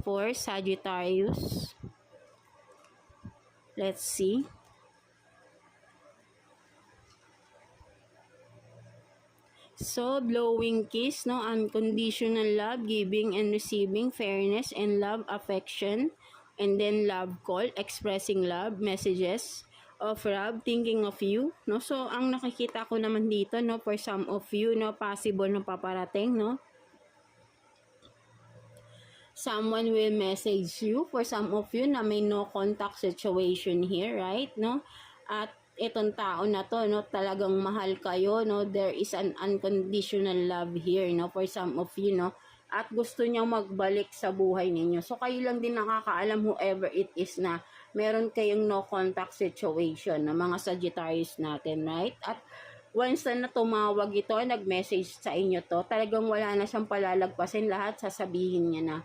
for Sagittarius. Let's see. So, blowing kiss, no? Unconditional love, giving and receiving, fairness and love, affection, and then love call, expressing love, messages of love, thinking of you, no? So, ang nakikita ko naman dito, no, for some of you, no, possible na paparating, no? Someone will message you, for some of you, na may no contact situation here, right, no? At itong tao na to, no, talagang mahal kayo, no, there is an unconditional love here, no, for some of you, no, at gusto niyang magbalik sa buhay ninyo. So, kayo lang din nakakaalam, whoever it is, na meron kayong no contact situation, na mga Sagittarius natin, right? At once na tumawag ito, nag-message sa inyo to, talagang wala na siyang palalagpasin, lahat sasabihin niya na.